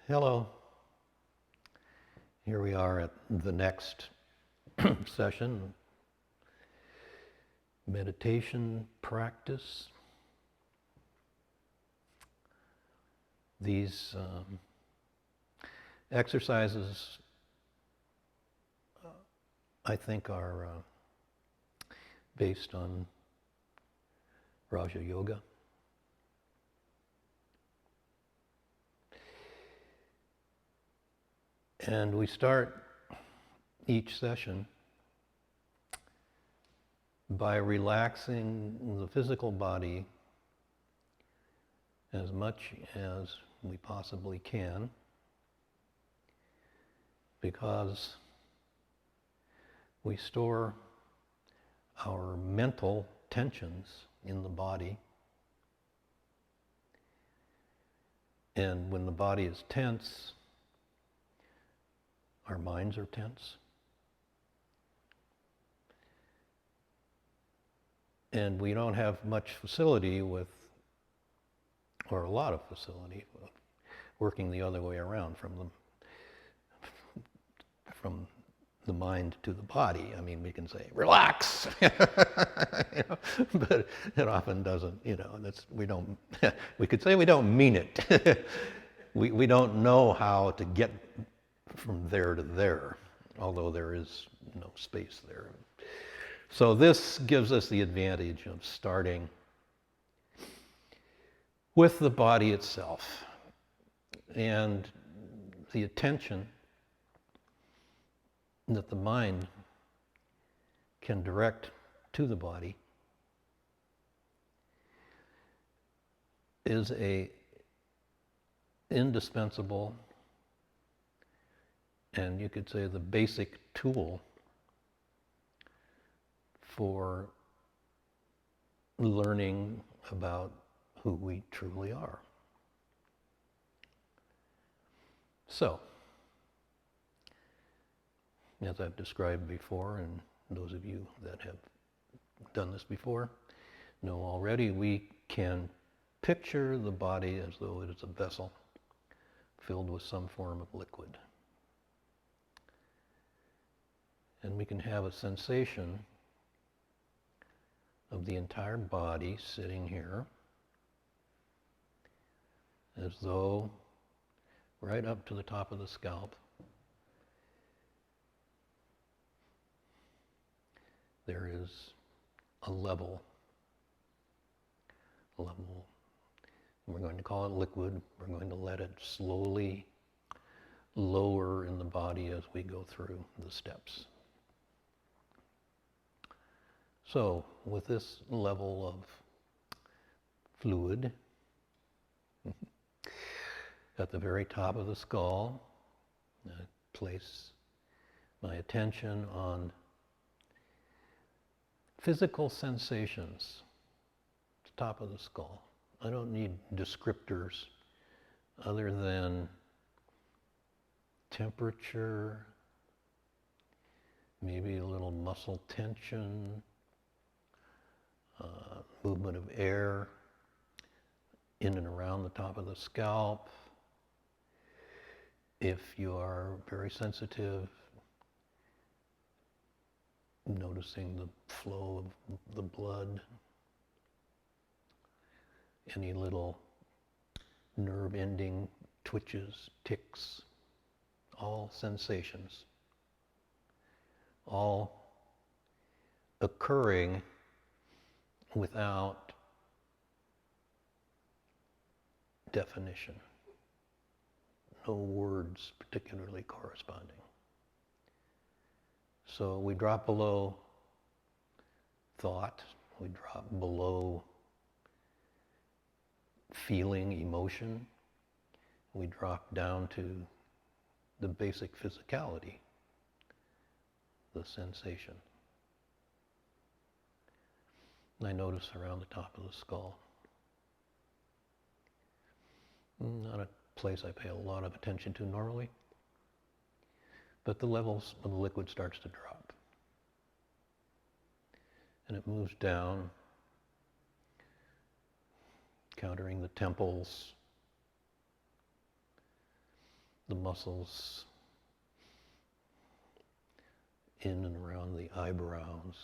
Hello. Here we are at the next session, meditation practice. These exercises, I think, are based on Raja Yoga. And we start each session by relaxing the physical body as much as we possibly can, because we store our mental tensions in the body. And when the body is tense, our minds are tense. And we don't have much facility with, or a lot of facility, working the other way around from the mind to the body. I mean, we can say, relax, but it often doesn't, we could say we don't mean it. We don't know how to get from there to there, although there is no space there. So this gives us the advantage of starting with the body itself and the attention that the mind can direct to the body is a indispensable, and you could say the basic tool for learning about who we truly are. So, as I've described before, and those of you that have done this before know already, we can picture the body as though it is a vessel filled with some form of liquid. And we can have a sensation of the entire body sitting here as though right up to the top of the scalp there is a level. We're going to call it liquid. We're going to let it slowly lower in the body as we go through the steps. So, with this level of fluid at the very top of the skull, I place my attention on physical sensations at the top of the skull. I don't need descriptors other than temperature, maybe a little muscle tension, movement of air in and around the top of the scalp. If you are very sensitive, noticing the flow of the blood, any little nerve ending twitches, ticks, all sensations, all occurring without definition, no words particularly corresponding. So we drop below thought, we drop below feeling, emotion, we drop down to the basic physicality, the sensation. And I notice around the top of the skull. Not a place I pay a lot of attention to normally, but the levels of the liquid starts to drop. And it moves down, countering the temples, the muscles in and around the eyebrows,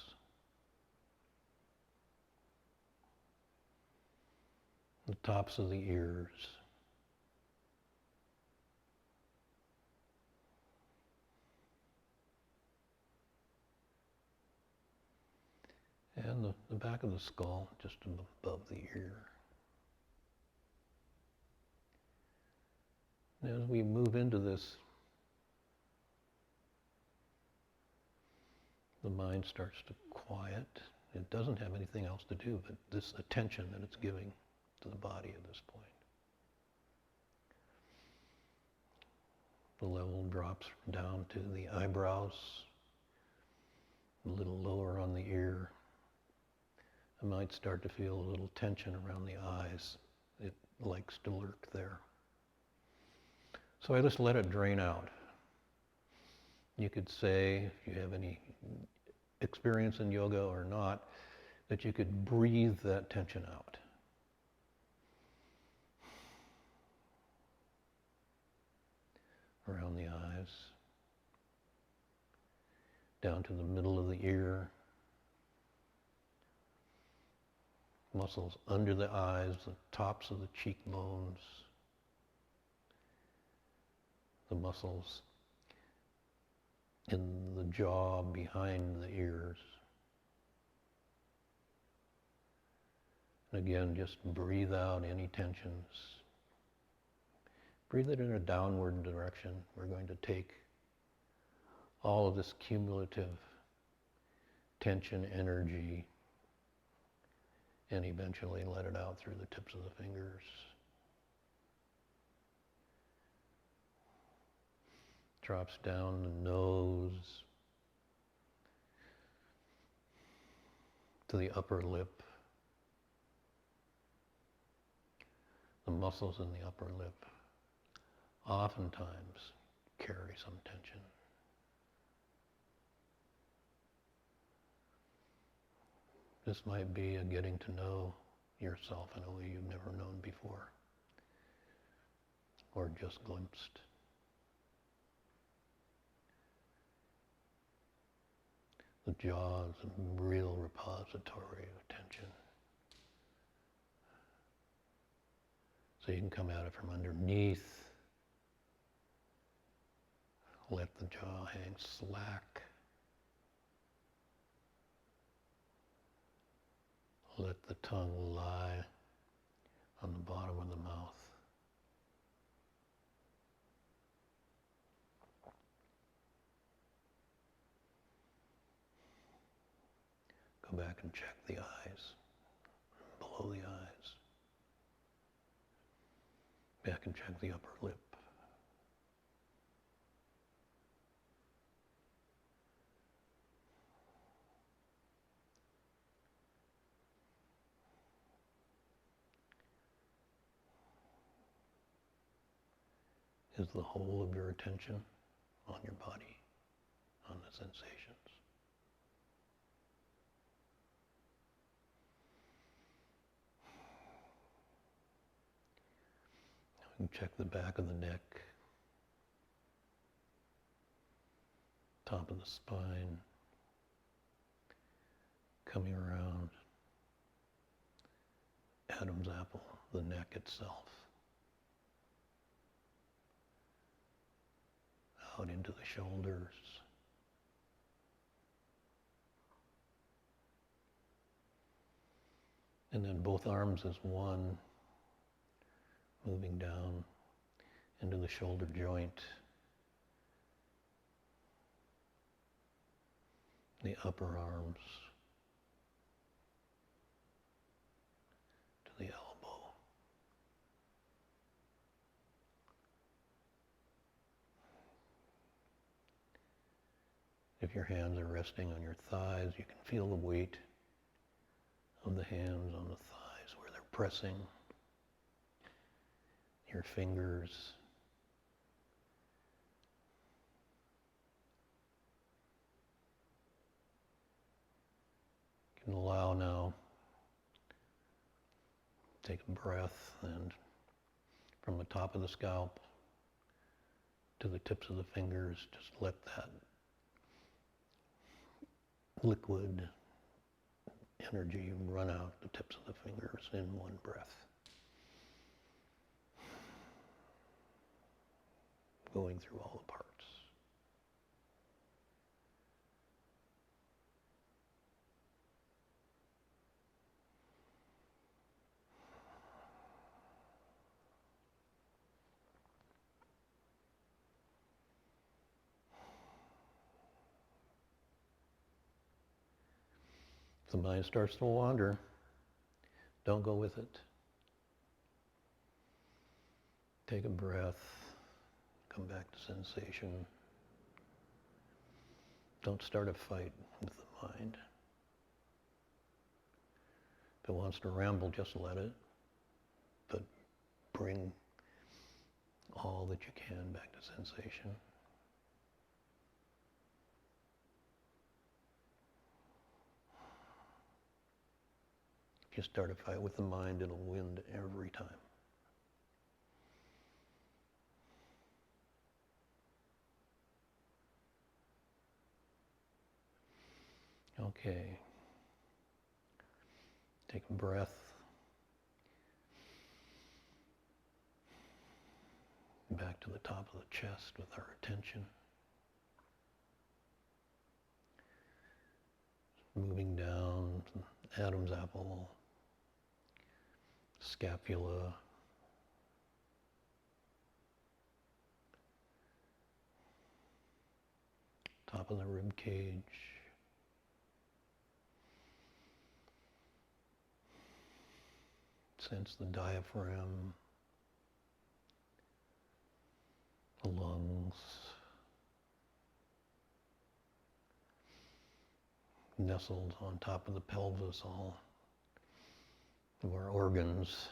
the tops of the ears, and the back of the skull just above the ear. And as we move into this, the mind starts to quiet. It doesn't have anything else to do but this attention that it's giving to the body at this point. The level drops down to the eyebrows, a little lower on the ear. I might start to feel a little tension around the eyes. It likes to lurk there. So I just let it drain out. You could say, if you have any experience in yoga or not, that you could breathe that tension out. Around the eyes, down to the middle of the ear, muscles under the eyes, the tops of the cheekbones, the muscles in the jaw behind the ears. And again, just breathe out any tensions. Breathe it in a downward direction. We're going to take all of this cumulative tension, energy, and eventually let it out through the tips of the fingers. Drops down the nose to the upper lip, the muscles in the upper lip oftentimes carry some tension. This might be a getting to know yourself in a way you've never known before, or just glimpsed. The jaw is a real repository of attention. So you can come at it from underneath. Let the jaw hang slack. Let the tongue lie on the bottom of the mouth. Go back and check the eyes, below the eyes. Back and check the upper lip. Is the whole of your attention on your body, on the sensations. You can check the back of the neck, top of the spine, coming around, Adam's apple, the neck itself. Out into the shoulders. And then both arms as one, moving down into the shoulder joint, the upper arms to the elbow. If your hands are resting on your thighs, you can feel the weight of the hands on the thighs where they're pressing. Your fingers. You can allow now, take a breath, and from the top of the scalp to the tips of the fingers. Just let that liquid energy run out the tips of the fingers in one breath. Going through all the parts. If the mind starts to wander, don't go with it. Take a breath, come back to sensation. Don't start a fight with the mind. If it wants to ramble, just let it, but bring all that you can back to sensation. If you start a fight with the mind, it'll win every time. Okay. Take a breath. Back to the top of the chest with our attention. Moving down to Adam's apple, scapula, top of the rib cage. Sense the diaphragm, the lungs, nestled on top of the pelvis, all of our organs.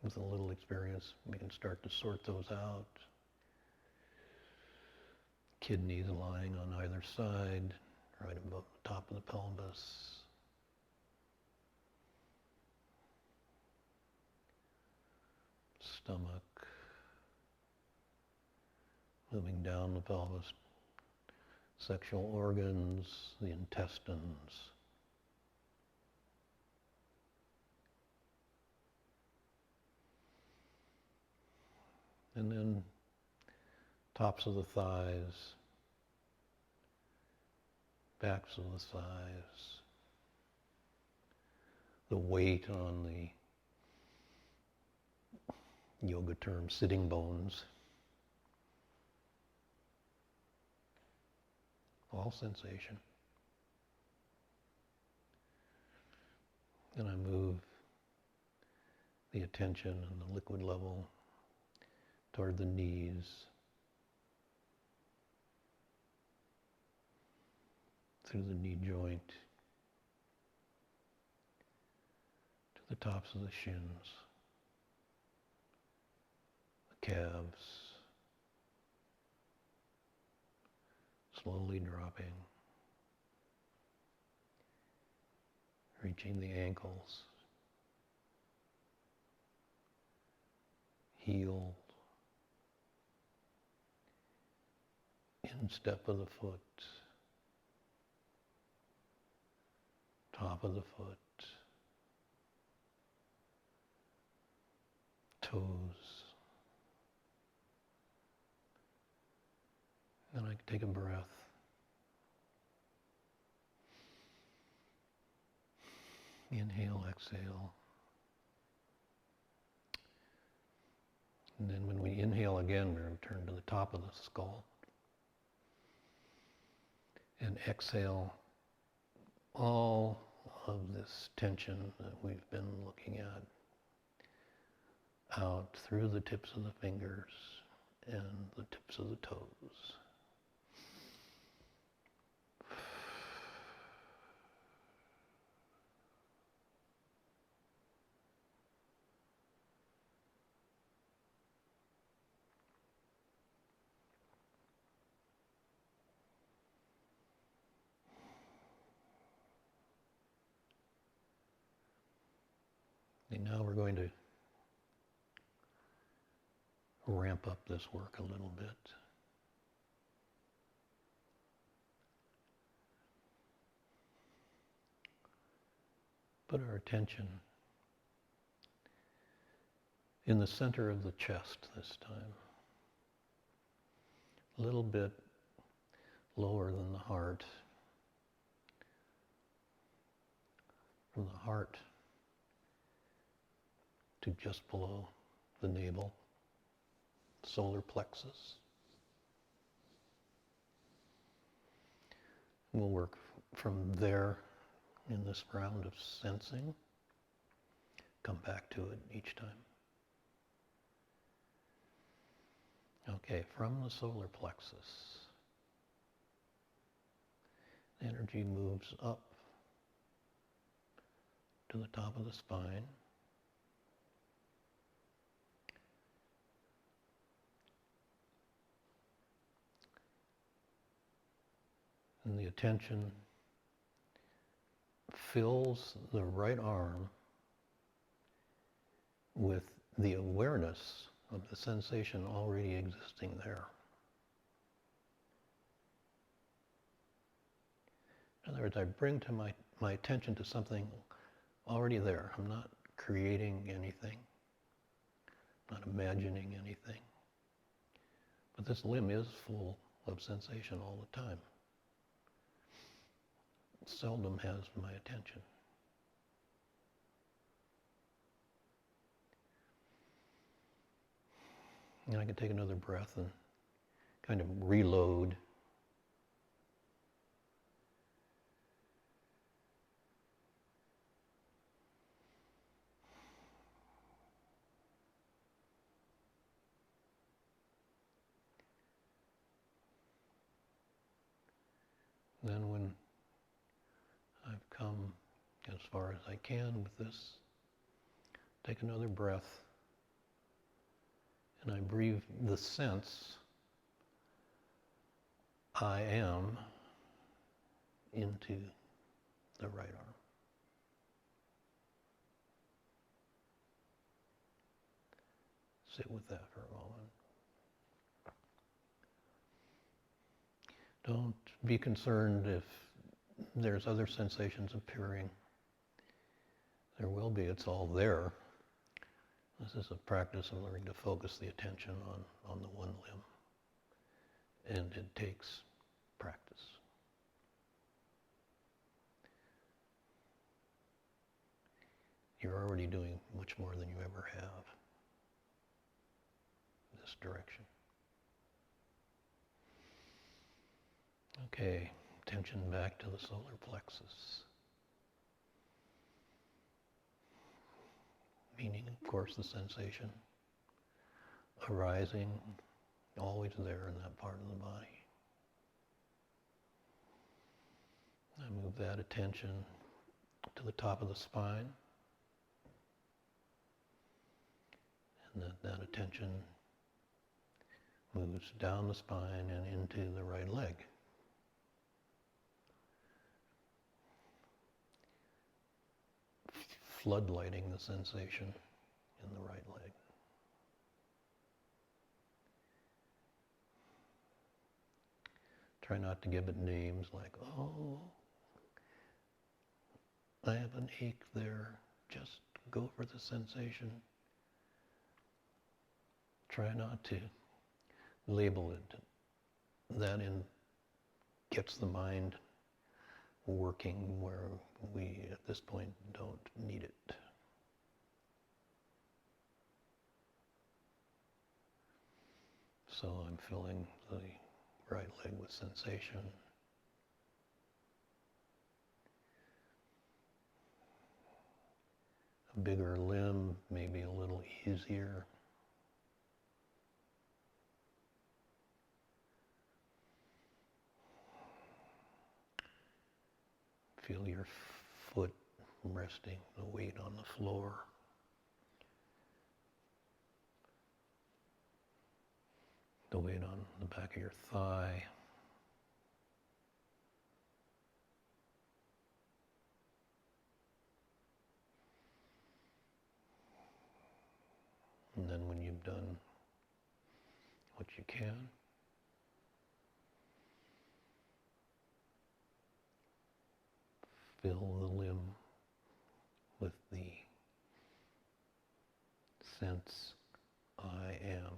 With a little experience, we can start to sort those out. Kidneys lying on either side, right above the top of the pelvis. Stomach, moving down the pelvis. Sexual organs, the intestines. And then tops of the thighs, backs of the thighs, the weight on the yoga term sitting bones, all sensation. Then I move the attention and the liquid level toward the knees, through the knee joint, to the tops of the shins, the calves, slowly dropping, reaching the ankles, heel, instep of the foot, top of the foot, toes. Then I can take a breath. Inhale, exhale. And then when we inhale again, we return to the top of the skull. And exhale all of this tension that we've been looking at out through the tips of the fingers and the tips of the toes. Okay, now we're going to ramp up this work a little bit. Put our attention in the center of the chest this time. A little bit lower than the heart. From the heart to just below the navel, solar plexus. We'll work from there in this round of sensing. Come back to it each time. Okay, from the solar plexus, the energy moves up to the top of the spine. And the attention fills the right arm with the awareness of the sensation already existing there. In other words, I bring to my attention to something already there. I'm not creating anything, not imagining anything. But this limb is full of sensation all the time. It seldom has my attention. And I can take another breath and kind of reload. Then when I've come as far as I can with this, take another breath. And I breathe the sense I am into the right arm. Sit with that for a moment. Don't be concerned if there's other sensations appearing. There will be, it's all there. This is a practice of learning to focus the attention on the one limb. And it takes practice. You're already doing much more than you ever have in this direction. Okay, attention back to the solar plexus. Meaning, of course, the sensation arising, always there in that part of the body. I move that attention to the top of the spine, and that attention moves down the spine and into the right leg. Floodlighting the sensation in the right leg. Try not to give it names like, oh, I have an ache there. Just go for the sensation. Try not to label it. That gets the mind working where we, at this point, don't need it. So I'm filling the right leg with sensation. A bigger limb, maybe a little easier. Feel your foot resting, the weight on the floor. The weight on the back of your thigh. done what you can. Fill the limb with the sense I am.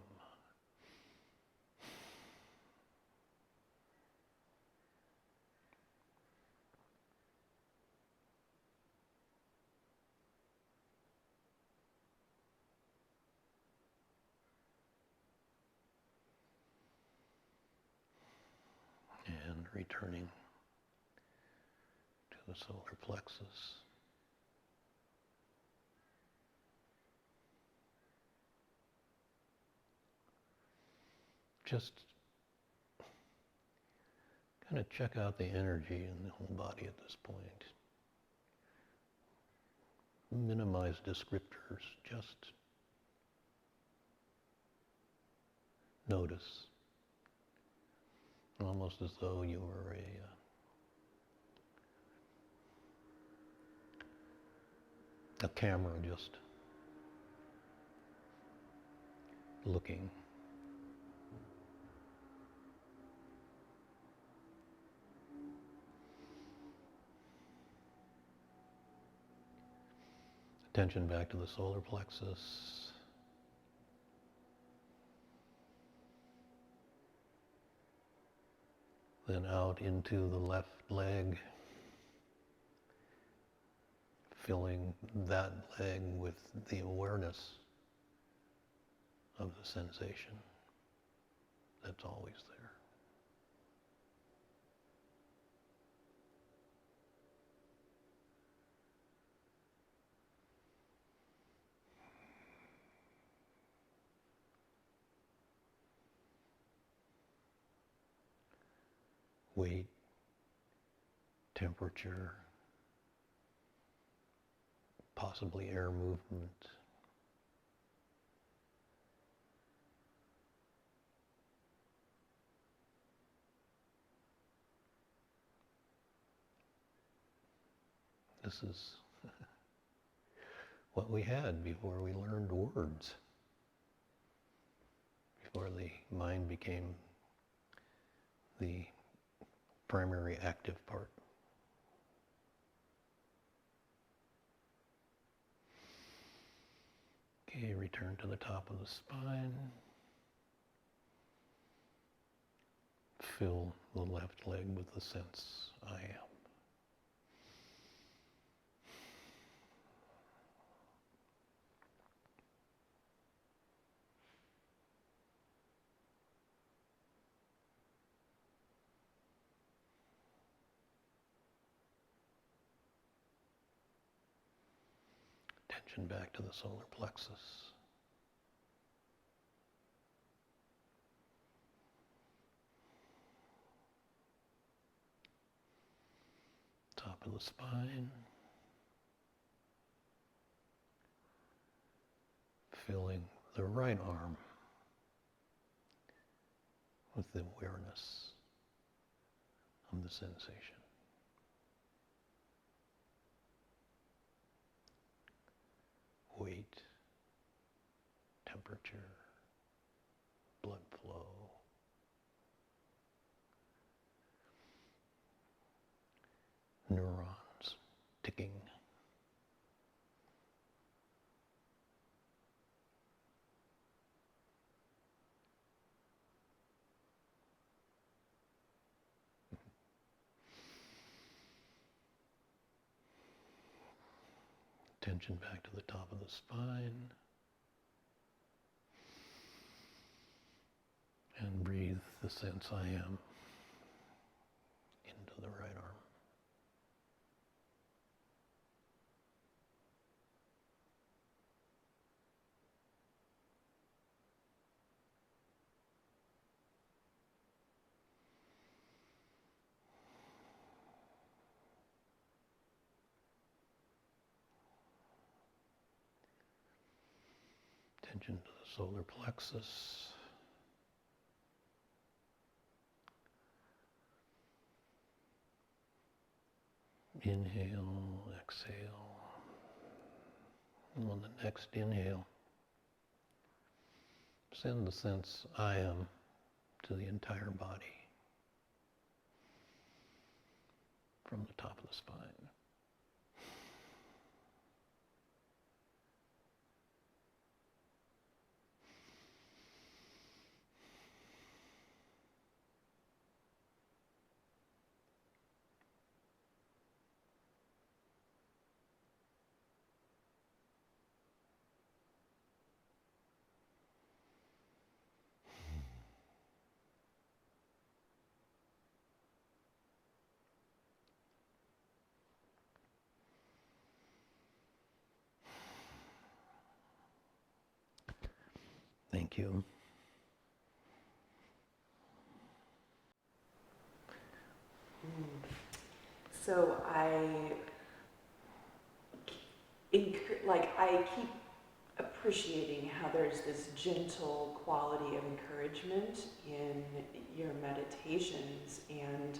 And returning to the solar plexus. Just kind of check out the energy in the whole body at this point. Minimize descriptors, just notice. Almost as though you were a camera just looking. Attention back to the solar plexus. Then out into the left leg, filling that leg with the awareness of the sensation that's always there. Weight, temperature, possibly air movement. This is what we had before we learned words, before the mind became the primary active part. Okay, return to the top of the spine. Fill the left leg with the sense I am. Attention back to the solar plexus. Top of the spine. Filling the right arm with the awareness of the sensation. Weight, temperature, blood flow, neurons ticking. Attention back to the top of the spine. And breathe the sense I am into the right arm. Attention to the solar plexus. Inhale, exhale. And on the next inhale, send the sense I am to the entire body, from the top of the spine. Thank you. So I keep appreciating how there's this gentle quality of encouragement in your meditations, and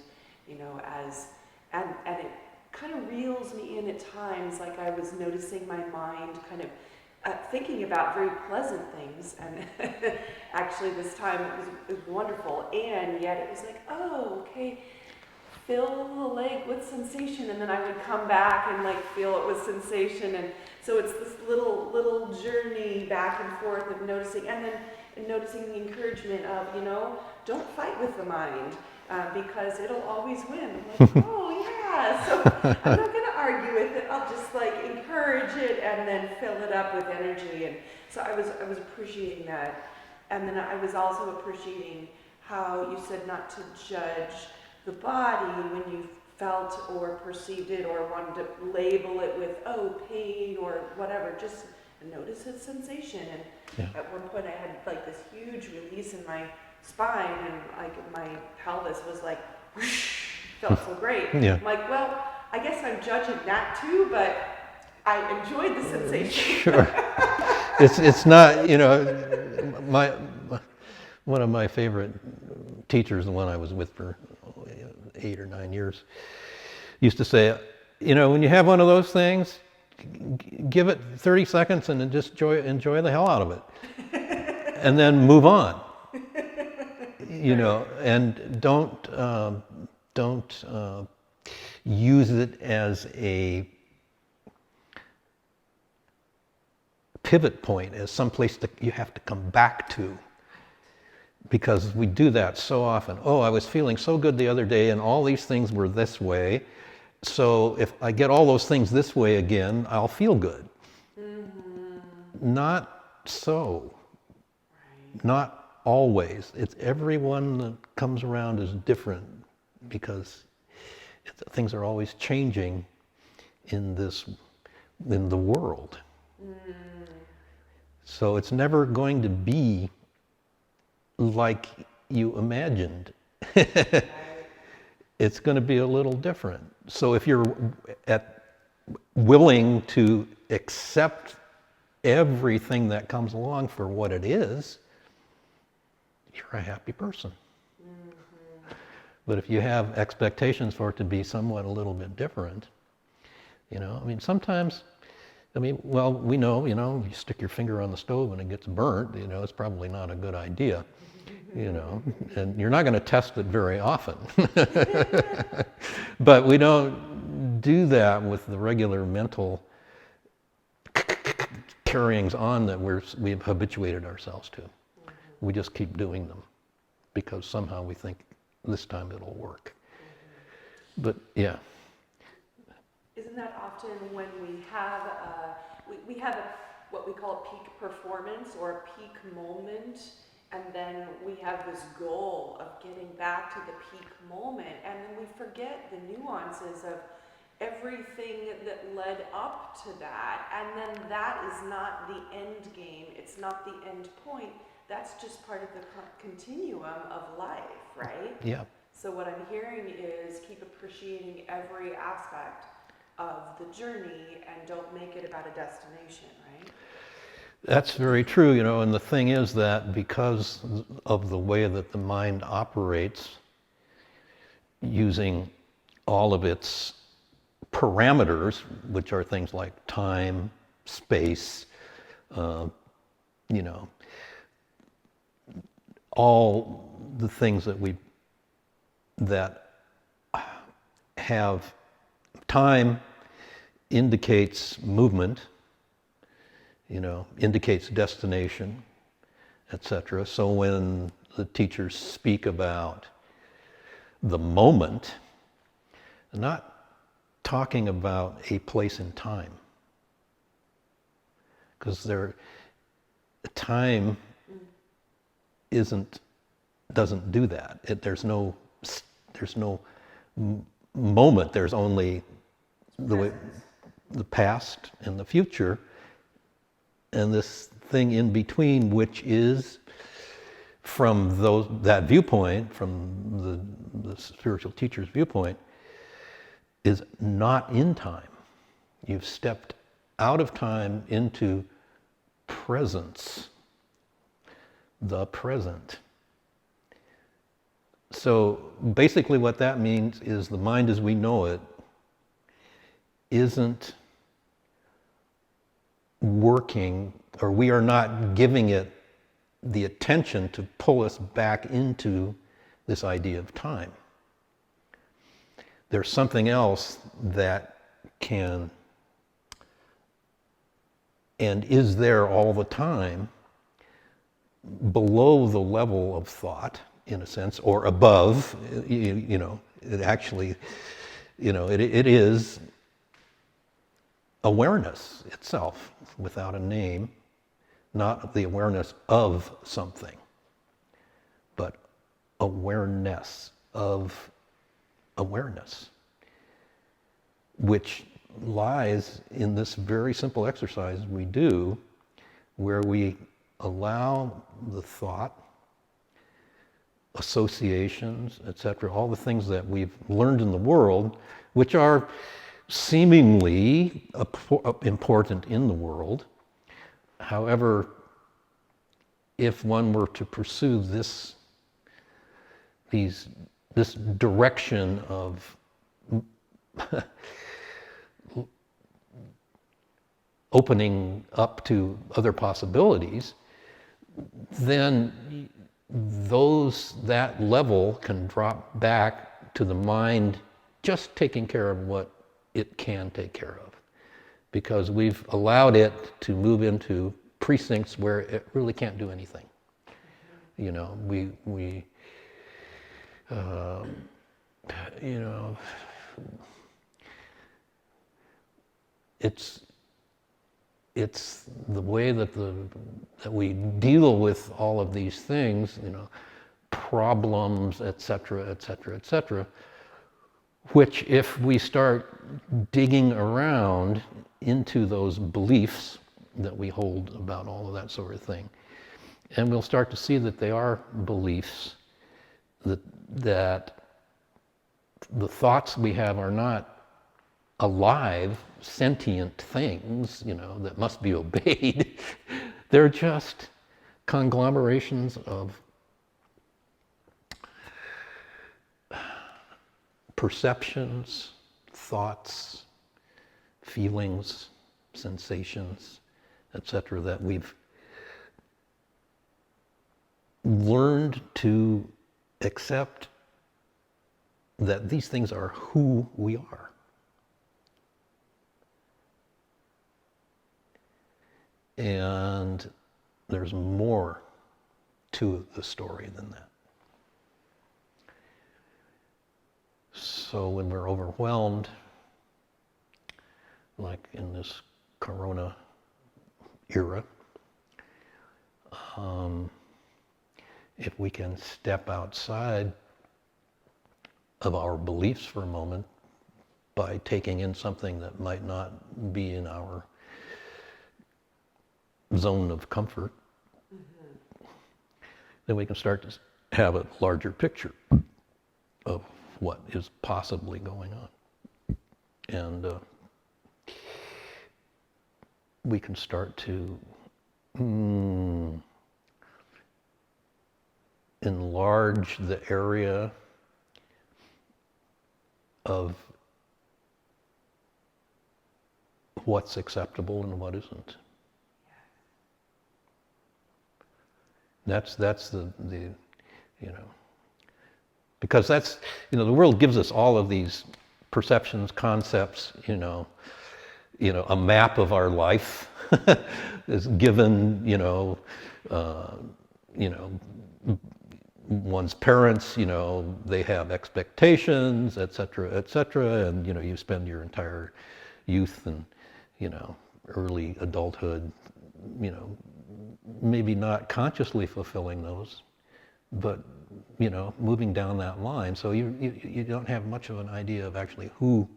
and it kind of reels me in at times, like I was noticing my mind kind of thinking about very pleasant things, and actually this time it was wonderful, and yet it was like, oh, okay, fill the leg with sensation, and then I would come back and like feel it with sensation, and so it's this little journey back and forth of noticing, and then noticing the encouragement of, don't fight with the mind, because it'll always win. I'm like, oh yeah, so I'm not going to argue with it. I'll just like encourage it and then fill it up with energy. And so I was appreciating that, and then I was also appreciating how you said not to judge the body when you felt or perceived it or wanted to label it with, oh, pain or whatever. Just notice its sensation. And at one point I had like this huge release in my spine, and like my pelvis was like whoosh, felt so great. Yeah. I'm like, well, I guess I'm judging that too, but I enjoyed the sensation. Sure. It's not, one of my favorite teachers, the one I was with for 8 or 9 years, used to say, when you have one of those things, give it 30 seconds and then just enjoy the hell out of it, and then move on. And don't use it as a pivot point, as someplace that you have to come back to. Because we do that so often. Oh, I was feeling so good the other day and all these things were this way. So if I get all those things this way again, I'll feel good. Mm-hmm. Not so. Right. Not always. It's everyone that comes around is different, because things are always changing in the world. Mm. So it's never going to be like you imagined. It's going to be a little different. So if you're willing to accept everything that comes along for what it is, you're a happy person. Mm-hmm. But if you have expectations for it to be somewhat a little bit different, sometimes, well, we know, you stick your finger on the stove and it gets burnt, it's probably not a good idea. And you're not going to test it very often. But we don't do that with the regular mental carryings on that we've habituated ourselves to. Mm-hmm. We just keep doing them because somehow we think this time it'll work. Mm-hmm. But yeah. Isn't that often when we have what we call a peak performance or a peak moment? And then we have this goal of getting back to the peak moment, and then we forget the nuances of everything that led up to that, and then that is not the end game, it's not the end point, that's just part of the continuum of life, right? Yeah. So what I'm hearing is keep appreciating every aspect of the journey and don't make it about a destination, right? That's very true, and the thing is that because of the way that the mind operates, using all of its parameters, which are things like time, space, all the things that have time indicates movement, indicates destination, etc. So when the teachers speak about the moment, they're not talking about a place in time, because time doesn't do that. There's no moment. There's only the past and the future, and this thing in between, which is from that viewpoint, from the spiritual teacher's viewpoint, is not in time. You've stepped out of time into presence, the present. So basically what that means is the mind as we know it isn't working, or we are not giving it the attention to pull us back into this idea of time. There's something else that can and is there all the time below the level of thought, in a sense, or above. It actually, it is awareness itself without a name, not the awareness of something, but awareness of awareness, which lies in this very simple exercise we do, where we allow the thought, associations, etc., all the things that we've learned in the world, which are seemingly important in the world. However, if one were to pursue this direction of opening up to other possibilities, then that level can drop back to the mind just taking care of what it can take care of, because we've allowed it to move into precincts where it really can't do anything. It's the way that we deal with all of these things, problems, etc., etc., etc., which if we start digging around into those beliefs that we hold about all of that sort of thing, and we'll start to see that they are beliefs, that the thoughts we have are not alive, sentient things, that must be obeyed. They're just conglomerations of perceptions, thoughts, feelings, sensations, etc., that we've learned to accept that these things are who we are. And there's more to the story than that. So when we're overwhelmed, like in this Corona era, if we can step outside of our beliefs for a moment by taking in something that might not be in our zone of comfort, then we can start to have a larger picture of what is possibly going on. And we can start to enlarge the area of what's acceptable and what isn't. That's the because that's, the world gives us all of these perceptions, concepts, a map of our life is given, one's parents, they have expectations, et cetera, and, you spend your entire youth and, early adulthood, maybe not consciously fulfilling those, but, moving down that line. So you don't have much of an idea of actually who,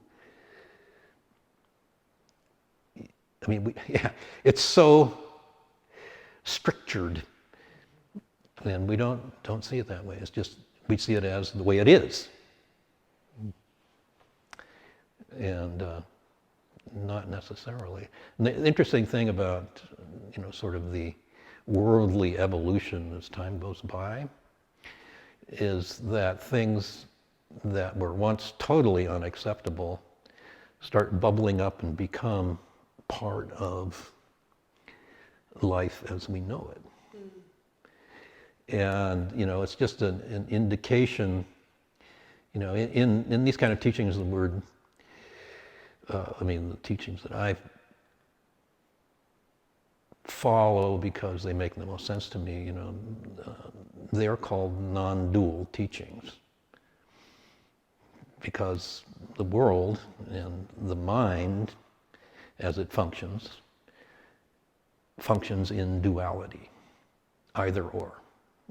it's so structured, and we don't see it that way. It's just, we see it as the way it is. And not necessarily. And the interesting thing about, sort of the worldly evolution as time goes by is that things that were once totally unacceptable start bubbling up and become part of life as we know it. And, it's just an indication, in these kind of teachings, the word, the teachings that I follow because they make the most sense to me, they're called non-dual teachings. Because the world and the mind, as it functions in duality, either or.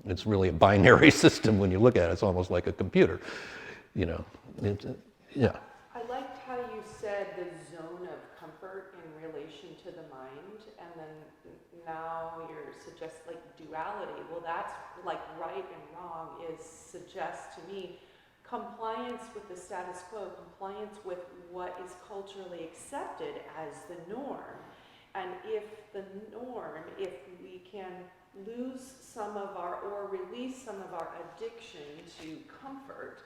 It's really a binary system when you look at it. It's almost like a computer, Yeah. I liked how you said the zone of comfort in relation to the mind, and then now you're suggesting like duality. Well, that's like right and wrong suggests to me compliance with the status quo, compliance with what is culturally accepted as the norm. And if we can lose some of or release some of our addiction to comfort,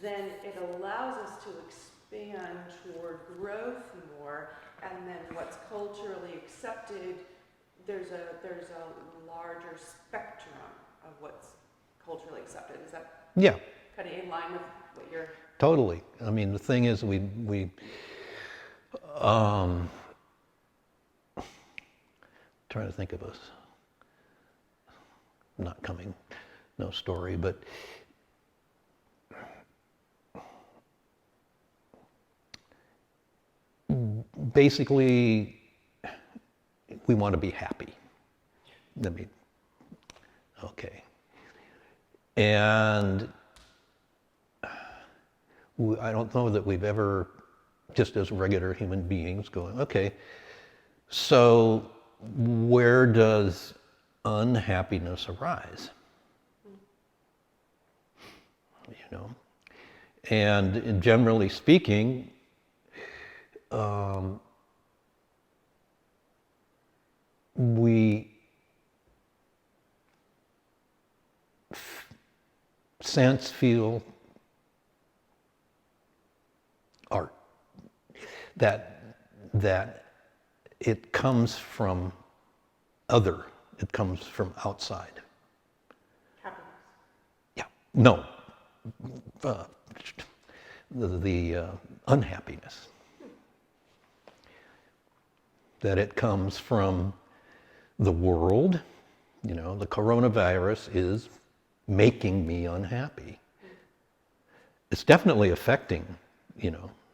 then it allows us to expand toward growth more, and then what's culturally accepted, there's a larger spectrum of what's culturally accepted. Is that kind of in line with what you're... Totally. The thing is, we trying to think of no story, but basically, we want to be happy. Okay. And I don't know that we've ever, just as regular human beings, going, okay, so where does unhappiness arise? And generally speaking, we sense, feel, art, that it comes from other, it comes from outside. Happiness. Yeah, no, the unhappiness. That it comes from the world, the coronavirus is making me unhappy. It's definitely affecting,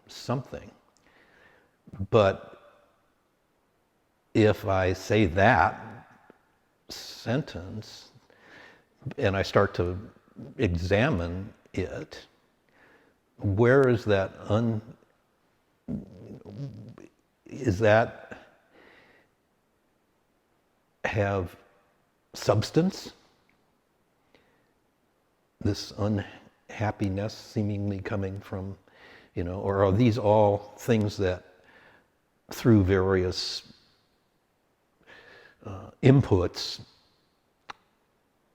something. But if I say that sentence and I start to examine it, where is that is that have substance? This unhappiness seemingly coming from, or are these all things that through various inputs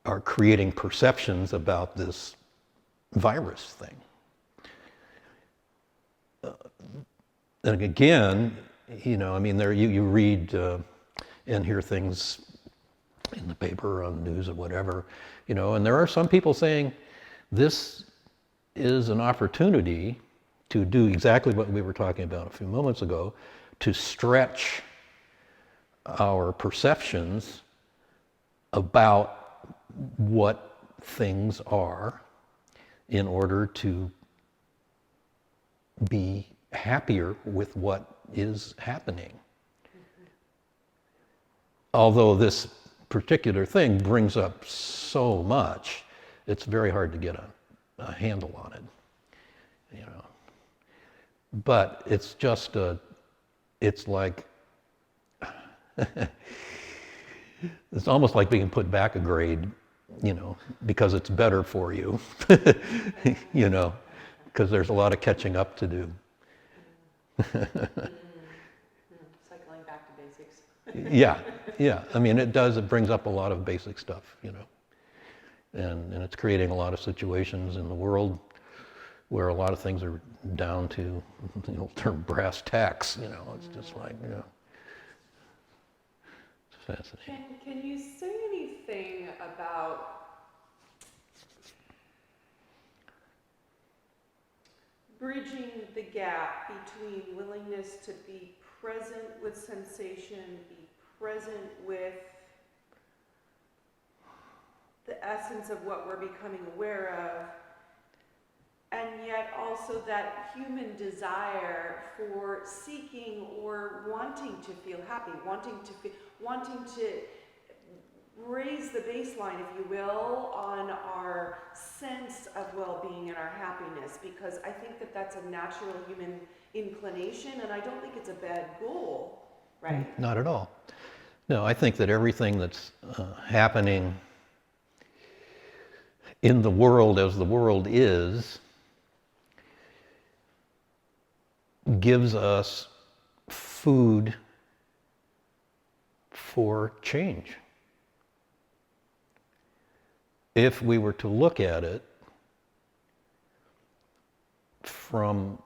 are creating perceptions about this virus thing? And again, there you read and hear things in the paper or on the news or whatever, and there are some people saying this is an opportunity to do exactly what we were talking about a few moments ago, to stretch our perceptions about what things are in order to be happier with what is happening. Although this particular thing brings up so much, it's very hard to get a handle on it, But it's just it's like, it's almost like being put back a grade, because it's better for you, because there's a lot of catching up to do. Cycling back to basics. Yeah. I mean, it brings up a lot of basic stuff, and it's creating a lot of situations in the world where a lot of things are down to, term brass tacks, it's just like, it's fascinating. Can you say anything about bridging the gap between willingness to be present with sensation, be present with the essence of what we're becoming aware of, and yet also that human desire for seeking or wanting to feel happy, wanting to raise the baseline, if you will, on our sense of well-being and our happiness, because I think that that's a natural human inclination, and I don't think it's a bad goal, right? Not at all. No, I think that everything that's happening in the world as the world is gives us food for change. If we were to look at it from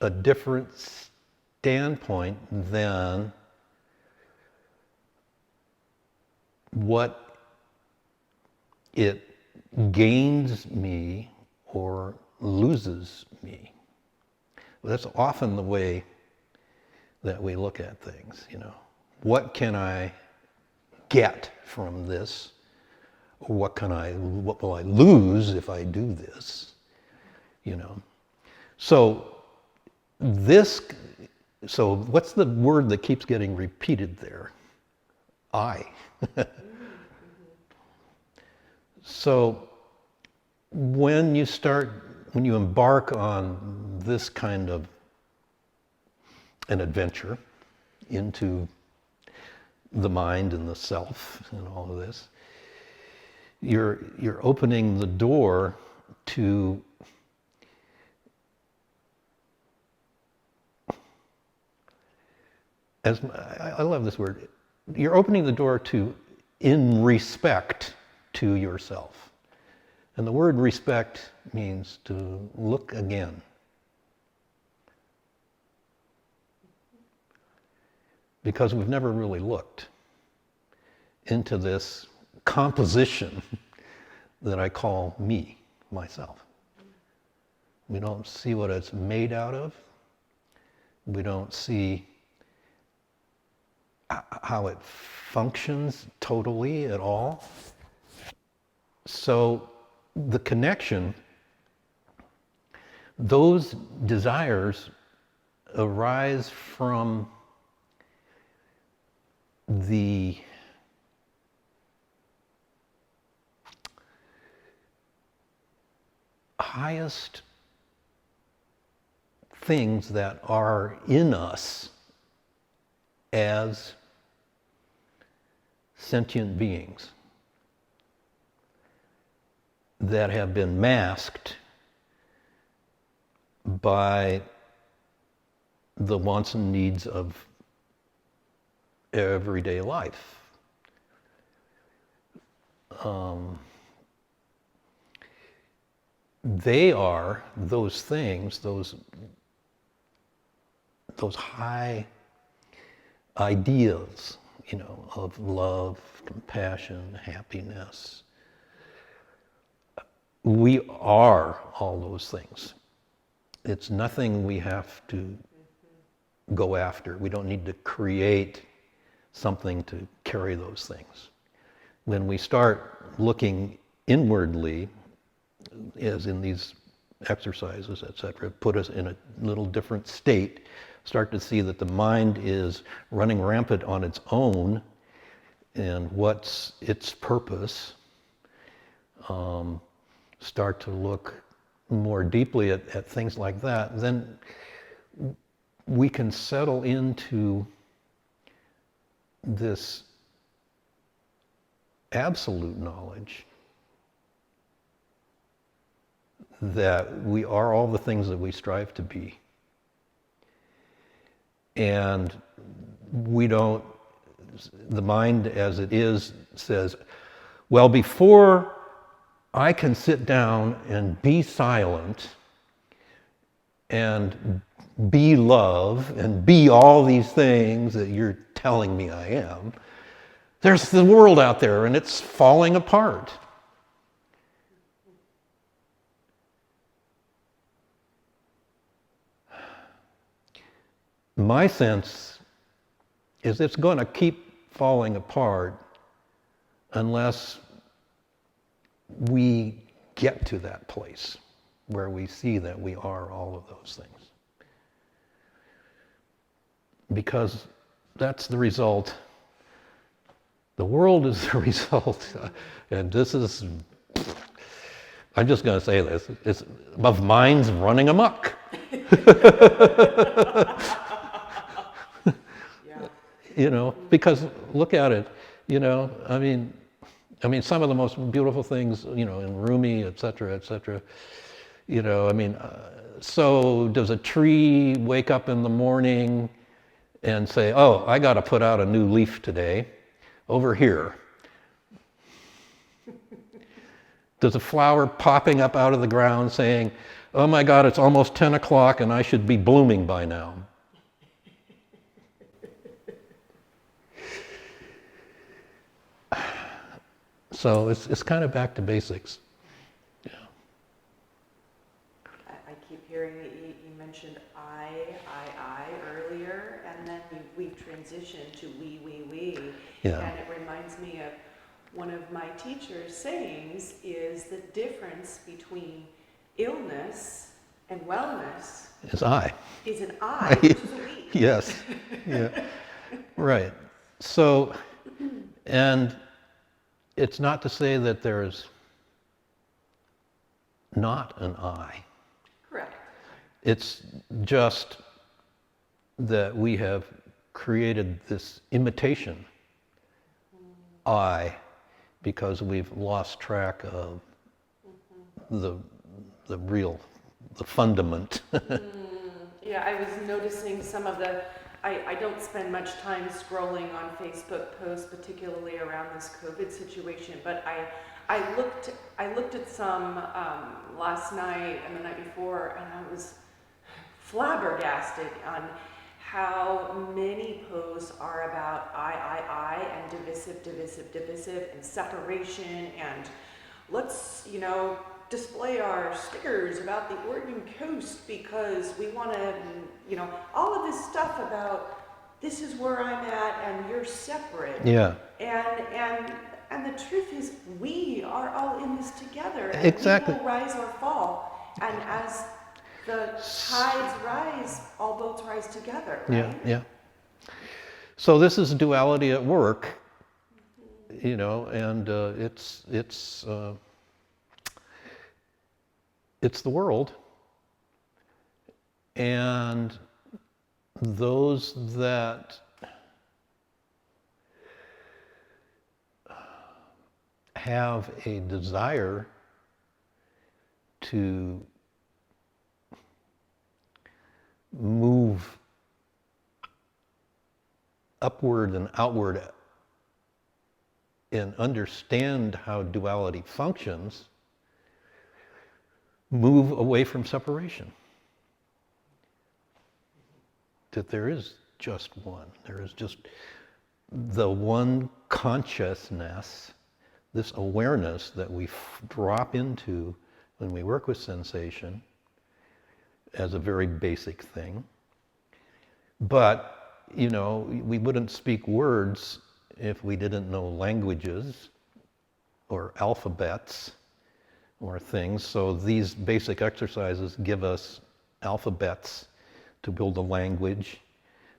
a different standpoint than what it gains me or loses me. That's often the way that we look at things, What can I get from this? Or what will I lose if I do this? So what's the word that keeps getting repeated there? I. So when you embark on this kind of an adventure into the mind and the self and all of this, you're opening the door to I love this word. You're opening the door to in respect to yourself. And the word respect means to look again. Because we've never really looked into this composition that I call me, myself. We don't see what it's made out of. We don't see how it functions totally at all. So the connection, those desires arise from the highest things that are in us as sentient beings that have been masked by the wants and needs of everyday life. They are those things, those high ideas of love, compassion, happiness. We are all those things. It's nothing we have to go after. We don't need to create something to carry those things. When we start looking inwardly, as in these exercises, etc., put us in a little different state, start to see that the mind is running rampant on its own, and what's its purpose, start to look more deeply at things like that, then we can settle into this absolute knowledge that we are all the things that we strive to be. And the mind as it is says, well, before I can sit down and be silent and be love and be all these things that you're telling me I am, there's the world out there and it's falling apart. My sense is it's going to keep falling apart unless we get to that place where we see that we are all of those things. Because that's the result. The world is the result. And this is, I'm just going to say this, it's of minds running amok. Because look at it, I mean, some of the most beautiful things, in Rumi, et cetera, so does a tree wake up in the morning and say, oh, I got to put out a new leaf today, over here? Does a flower popping up out of the ground saying, oh my God, it's almost 10 o'clock and I should be blooming by now? So it's kind of back to basics. Yeah. I keep hearing that you mentioned I earlier, and then we've transitioned to we. Yeah. And it reminds me of one of my teacher's sayings is the difference between illness and wellness is I. Is an I, which is a we. Yes. Yeah. Right. So, and it's not to say that there's not an I. Correct. It's just that we have created this imitation I because we've lost track of the fundament. Yeah, I was noticing some of the, I don't spend much time scrolling on Facebook posts, particularly around this COVID situation, but I looked at some last night and the night before, and I was flabbergasted on how many posts are about I, and divisive, and separation, and let's, display our stickers about the Oregon coast because we want to, all of this stuff about this is where I'm at and you're separate. Yeah. And the truth is we are all in this together. And exactly. We will rise or fall. And as the tides rise, all boats rise together, right? Yeah. So this is duality at work, and it's the world, and those that have a desire to move upward and outward and understand how duality functions, move away from separation. That there is just one. There is just the one consciousness, this awareness that we drop into when we work with sensation as a very basic thing. But, we wouldn't speak words if we didn't know languages or alphabets or things. So these basic exercises give us alphabets to build a language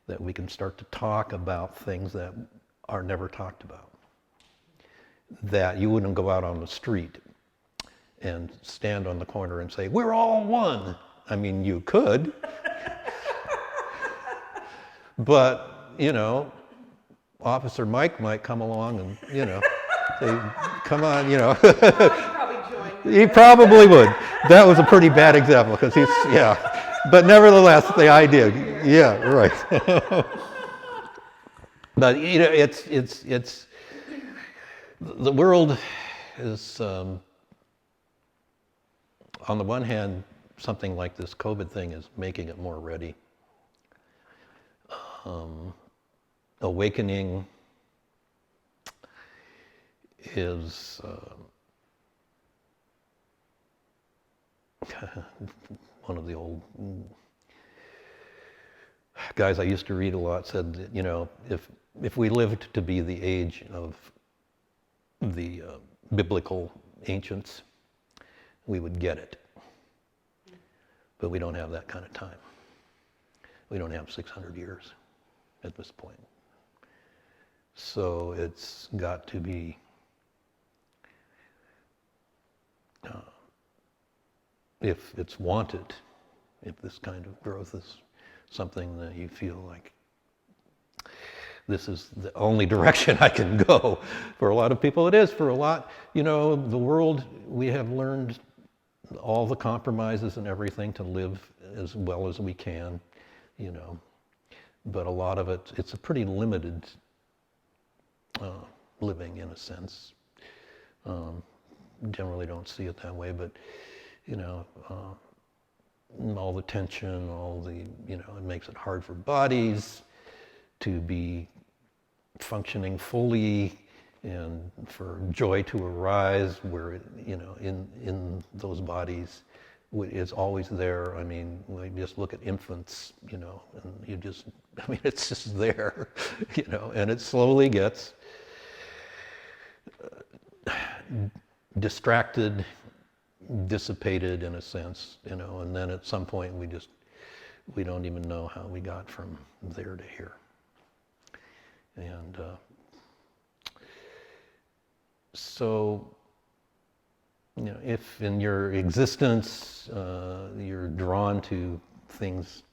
that we can start to talk about things that are never talked about. That you wouldn't go out on the street and stand on the corner and say, "We're all one." I mean, you could. But, Officer Mike might come along and, say, "Come on," He'd probably join. He probably would. That was a pretty bad example because yeah. But nevertheless, the idea, yeah, right. But it's the world is on the one hand, something like this COVID thing is making it more ready. Awakening is one of the old guys I used to read a lot said that, if we lived to be the age of the biblical ancients, we would get it. But we don't have that kind of time. We don't have 600 years at this point. So it's got to be if it's wanted, if this kind of growth is something that you feel like this is the only direction I can go. For a lot of people it is. For a lot, the world, we have learned all the compromises and everything to live as well as we can, But a lot of it, it's a pretty limited living in a sense. Generally don't see it that way, but all the tension, it makes it hard for bodies to be functioning fully and for joy to arise where, in those bodies is always there. I mean, we just look at infants, and it's just there, and it slowly gets distracted, dissipated in a sense, and then at some point we don't even know how we got from there to here. And so, if in your existence you're drawn to things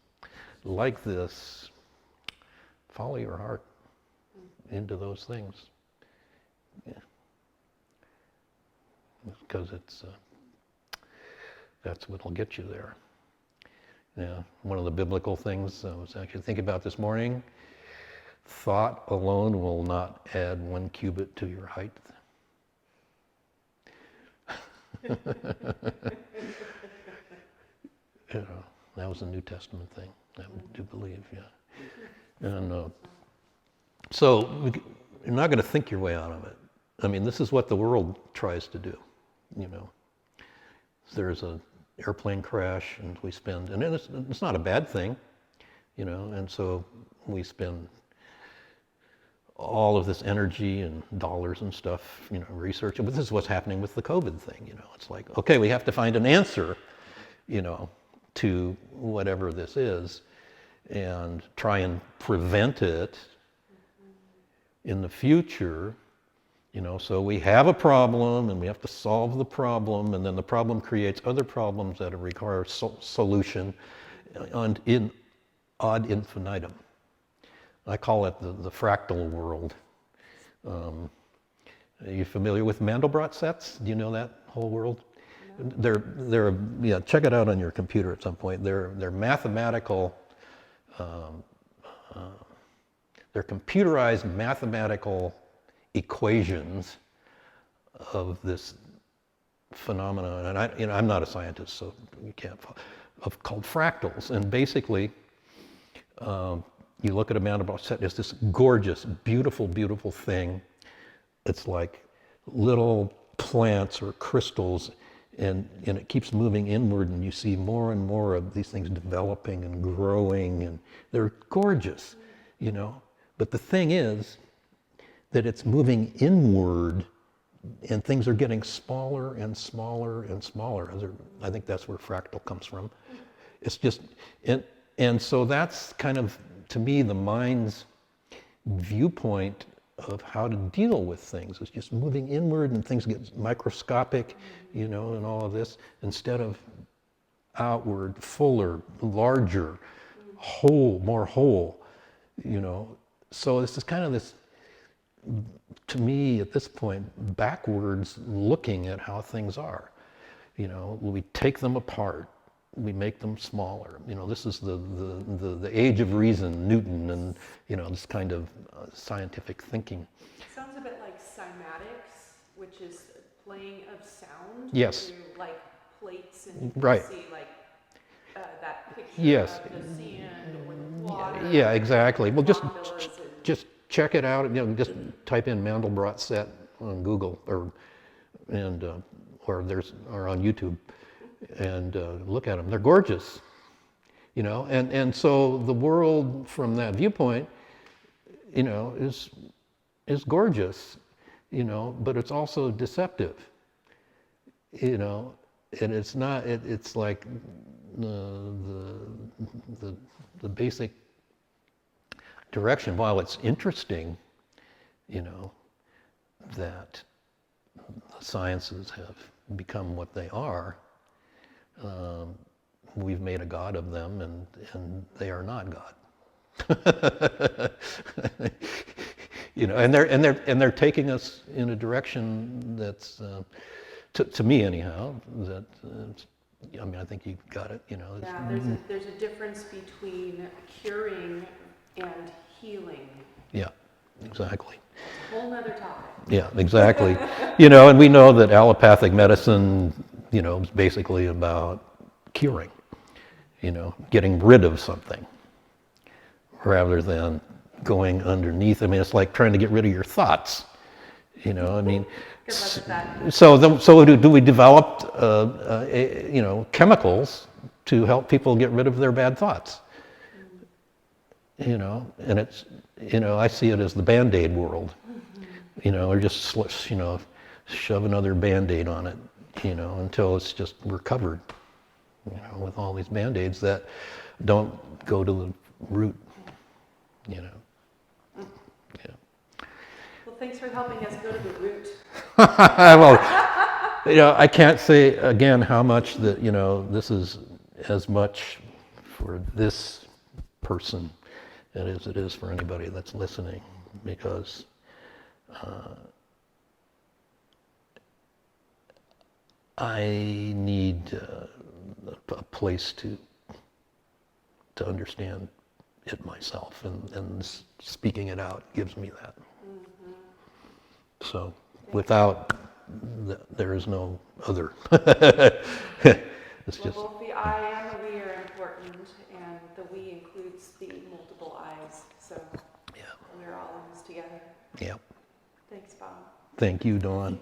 like this, follow your heart into those things. Yeah. Because that's what'll get you there. Yeah, one of the biblical things I was actually thinking about this morning, thought alone will not add 1 cubit to your height. That was a New Testament thing, I do believe, yeah. And so you're not going to think your way out of it. I mean, this is what the world tries to do, There's an airplane crash and we spend, and it's not a bad thing, and so we spend all of this energy and dollars and stuff, researching. But this is what's happening with the COVID thing, It's like, okay, we have to find an answer, to whatever this is and try and prevent it in the future, So we have a problem and we have to solve the problem, and then the problem creates other problems that require solution in ad infinitum. I call it the fractal world. Are you familiar with Mandelbrot sets? Do you know that whole world? No. They're check it out on your computer at some point. They're mathematical. They're computerized mathematical equations of this phenomenon, and I'm not a scientist, so you can't. Called fractals, and basically. You look at a mandelbrot set, it's this gorgeous, beautiful, beautiful thing. It's like little plants or crystals, and it keeps moving inward, and you see more and more of these things developing and growing, and they're gorgeous, you know. But the thing is that it's moving inward, and things are getting smaller and smaller and smaller. I think that's where fractal comes from. It's just, and so that's kind of, to me, the mind's viewpoint of how to deal with things. It's just moving inward, and things get microscopic, you know, and all of this, instead of outward, fuller, larger, whole, more whole, you know. So this is kind of this, to me, at this point, backwards looking at how things are. You know, we take them apart, we make them smaller. You know, this is the age of reason, Newton, and, you know, this kind of scientific thinking. Sounds a bit like cymatics, which is playing of sound. Yes. Through, like, plates, and you can Right. see, like, that picture Yes. of the sand with water. Yeah, exactly. Well, just gondolas check it out. You know, just type in Mandelbrot set on Google or on YouTube, and look at them. They're gorgeous, you know. And so the world from that viewpoint, you know, is gorgeous, you know, but it's also deceptive, you know. And it's not. It's like the basic direction. While it's interesting, you know, that the sciences have become what they are, we've made a god of them, and they are not God. You know, and they're taking us in a direction that's, to me anyhow, that. I mean, I think you got it. You know. Yeah, there's a difference between curing and healing. Yeah, exactly. Whole nother topic. Yeah, exactly. You know, and we know that allopathic medicine, you know, is basically about curing, you know, getting rid of something rather than going underneath. I mean, it's like trying to get rid of your thoughts, you know. I mean, Good luck with that. so do we develop, you know, chemicals to help people get rid of their bad thoughts? You know, and it's, you know, I see it as the Band-Aid world. You know, or just, you know, shove another Band-Aid on it, you know, until it's just, we're covered, you know, with all these Band-Aids that don't go to the root, you know. Yeah. Well, thanks for helping us go to the root. Well, you know, I can't say again how much that, you know, this is as much for this person as it is for anybody that's listening, because I need a place to understand it myself, and speaking it out gives me that. Mm-hmm. So without there is no other. It's just. Well, both the I and the we are important, and the we includes the multiple I's. So Yeah. we're all in this together. Yeah. Thanks, Bob. Thank you, Dawn.